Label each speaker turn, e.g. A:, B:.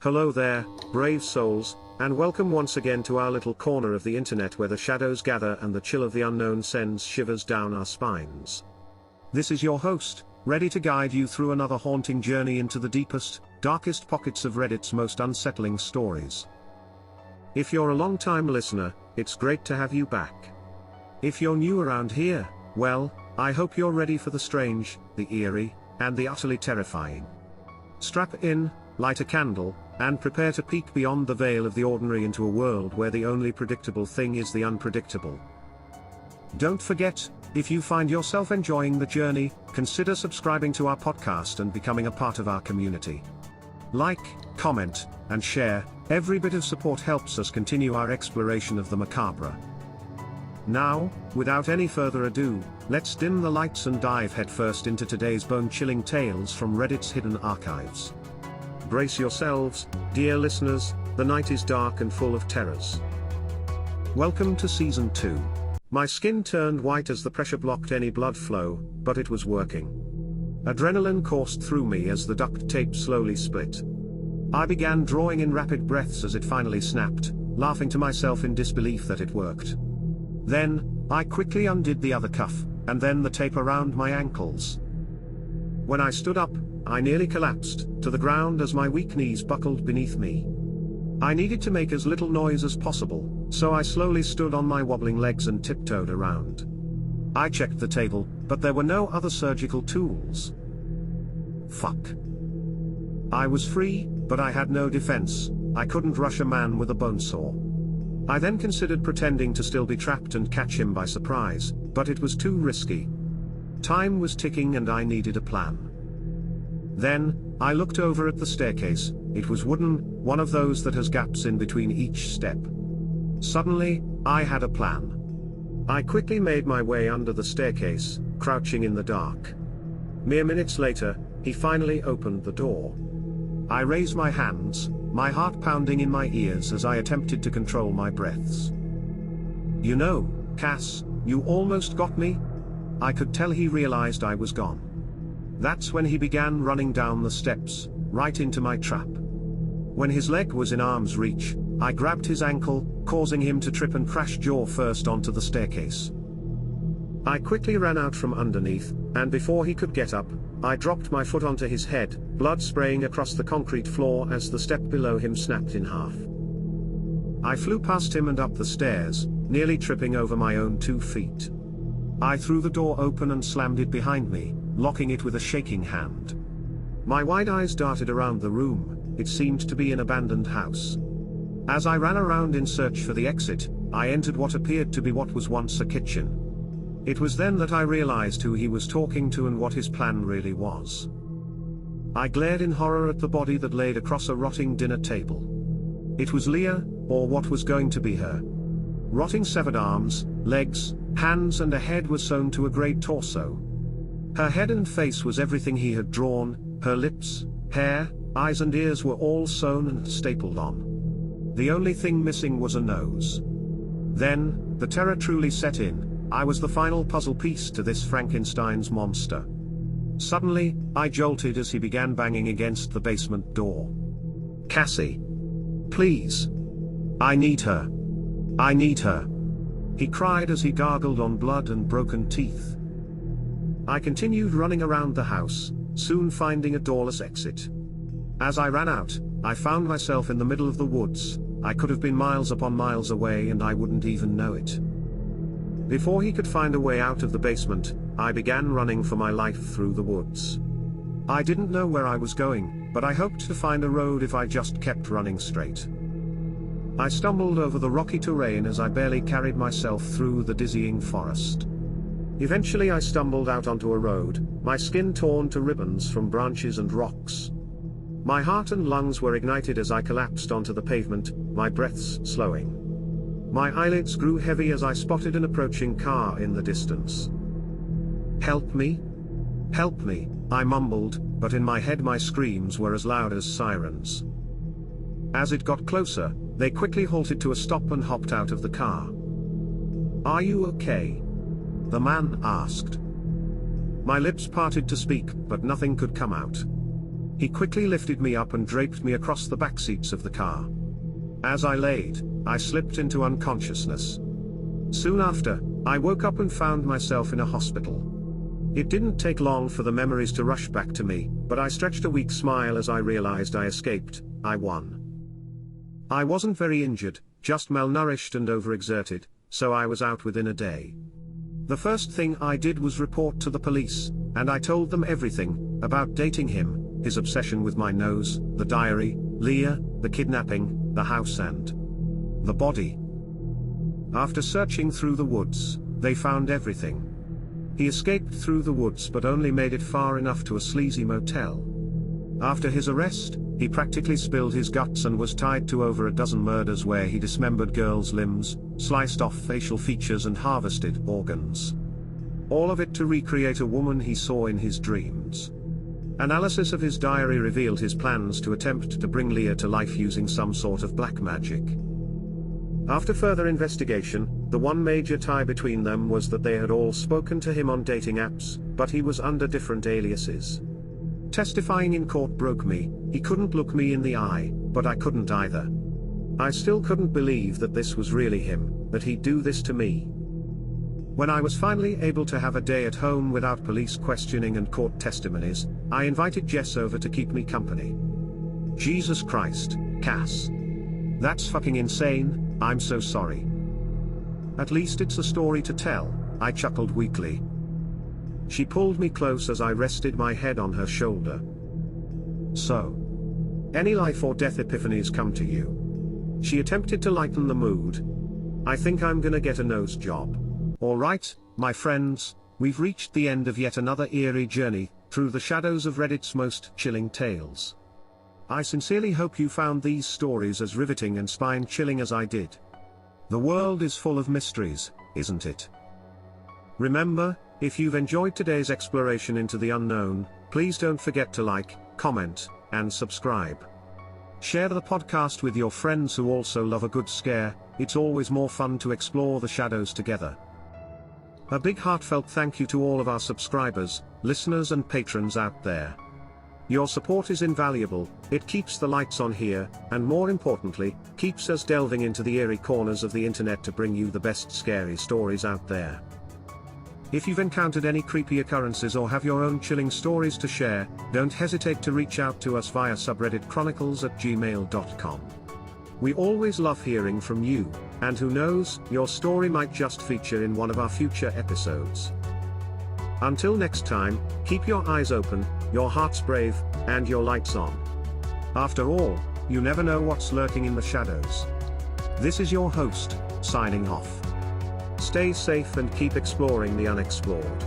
A: Hello there, brave souls, and welcome once again to our little corner of the internet where the shadows gather and the chill of the unknown sends shivers down our spines. This is your host, ready to guide you through another haunting journey into the deepest, darkest pockets of Reddit's most unsettling stories. If you're a long-time listener, it's great to have you back. If you're new around here, well, I hope you're ready for the strange, the eerie, and the utterly terrifying. Strap in, light a candle, and prepare to peek beyond the veil of the ordinary into a world where the only predictable thing is the unpredictable. Don't forget, if you find yourself enjoying the journey, consider subscribing to our podcast and becoming a part of our community. Like, comment, and share. Every bit of support helps us continue our exploration of the macabre. Now, without any further ado, let's dim the lights and dive headfirst into today's bone-chilling tales from Reddit's hidden archives. Brace yourselves, dear listeners, the night is dark and full of terrors. Welcome to Season 2. My skin turned white as the pressure blocked any blood flow, but it was working. Adrenaline coursed through me as the duct tape slowly split. I began drawing in rapid breaths as it finally snapped, laughing to myself in disbelief that it worked. Then, I quickly undid the other cuff, and then the tape around my ankles. When I stood up, I nearly collapsed to the ground as my weak knees buckled beneath me. I needed to make as little noise as possible, so I slowly stood on my wobbling legs and tiptoed around. I checked the table, but there were no other surgical tools. Fuck. I was free, but I had no defense. I couldn't rush a man with a bone saw. I then considered pretending to still be trapped and catch him by surprise, but it was too risky. Time was ticking and I needed a plan. Then, I looked over at the staircase. It was wooden, one of those that has gaps in between each step. Suddenly, I had a plan. I quickly made my way under the staircase, crouching in the dark. Mere minutes later, he finally opened the door. I raised my hands, my heart pounding in my ears as I attempted to control my breaths. "You know, Cass, you almost got me?" I could tell he realized I was gone. That's when he began running down the steps, right into my trap. When his leg was in arm's reach, I grabbed his ankle, causing him to trip and crash jaw first onto the staircase. I quickly ran out from underneath, and before he could get up, I dropped my foot onto his head, blood spraying across the concrete floor as the step below him snapped in half. I flew past him and up the stairs, nearly tripping over my own 2 feet. I threw the door open and slammed it behind me, locking it with a shaking hand. My wide eyes darted around the room. It seemed to be an abandoned house. As I ran around in search for the exit, I entered what appeared to be what was once a kitchen. It was then that I realized who he was talking to and what his plan really was. I glared in horror at the body that laid across a rotting dinner table. It was Leah, or what was going to be her. Rotting severed arms, legs, hands and a head were sewn to a grey torso. Her head and face was everything he had drawn. Her lips, hair, eyes and ears were all sewn and stapled on. The only thing missing was a nose. Then, the terror truly set in. I was the final puzzle piece to this Frankenstein's monster. Suddenly, I jolted as he began banging against the basement door. "Cassie. Please. I need her. I need her," he cried as he gargled on blood and broken teeth. I continued running around the house, soon finding a doorless exit. As I ran out, I found myself in the middle of the woods. I could have been miles upon miles away and I wouldn't even know it. Before he could find a way out of the basement, I began running for my life through the woods. I didn't know where I was going, but I hoped to find a road if I just kept running straight. I stumbled over the rocky terrain as I barely carried myself through the dizzying forest. Eventually I stumbled out onto a road, my skin torn to ribbons from branches and rocks. My heart and lungs were ignited as I collapsed onto the pavement, my breaths slowing. My eyelids grew heavy as I spotted an approaching car in the distance. "Help me? Help me," I mumbled, but in my head my screams were as loud as sirens. As it got closer, they quickly halted to a stop and hopped out of the car. "Are you okay?" the man asked. My lips parted to speak, but nothing could come out. He quickly lifted me up and draped me across the back seats of the car. As I laid, I slipped into unconsciousness. Soon after, I woke up and found myself in a hospital. It didn't take long for the memories to rush back to me, but I stretched a weak smile as I realized I escaped. I won. I wasn't very injured, just malnourished and overexerted, so I was out within a day. The first thing I did was report to the police, and I told them everything about dating him, his obsession with my nose, the diary, Leah, the kidnapping, the house and the body. After searching through the woods, they found everything. He escaped through the woods but only made it far enough to a sleazy motel. After his arrest, he practically spilled his guts and was tied to over a dozen murders where he dismembered girls' limbs, sliced off facial features and harvested organs. All of it to recreate a woman he saw in his dreams. Analysis of his diary revealed his plans to attempt to bring Leah to life using some sort of black magic. After further investigation, the one major tie between them was that they had all spoken to him on dating apps, but he was under different aliases. Testifying in court broke me. He couldn't look me in the eye, but I couldn't either. I still couldn't believe that this was really him, that he'd do this to me. When I was finally able to have a day at home without police questioning and court testimonies, I invited Jess over to keep me company. Jesus Christ, Cass. That's fucking insane. I'm so sorry. At least it's a story to tell, I chuckled weakly. She pulled me close as I rested my head on her shoulder. So, any life or death epiphanies come to you? She attempted to lighten the mood. I think I'm gonna get a nose job. Alright, my friends, we've reached the end of yet another eerie journey through the shadows of Reddit's most chilling tales. I sincerely hope you found these stories as riveting and spine-chilling as I did. The world is full of mysteries, isn't it? Remember, if you've enjoyed today's exploration into the unknown, please don't forget to like, comment, and subscribe. Share the podcast with your friends who also love a good scare. It's always more fun to explore the shadows together. A big heartfelt thank you to all of our subscribers, listeners and patrons out there. Your support is invaluable. It keeps the lights on here, and more importantly, keeps us delving into the eerie corners of the internet to bring you the best scary stories out there. If you've encountered any creepy occurrences or have your own chilling stories to share, don't hesitate to reach out to us via subreddit chronicles@gmail.com. We always love hearing from you, and who knows, your story might just feature in one of our future episodes. Until next time, keep your eyes open, your hearts brave, and your lights on. After all, you never know what's lurking in the shadows. This is your host, signing off. Stay safe and keep exploring the unexplored.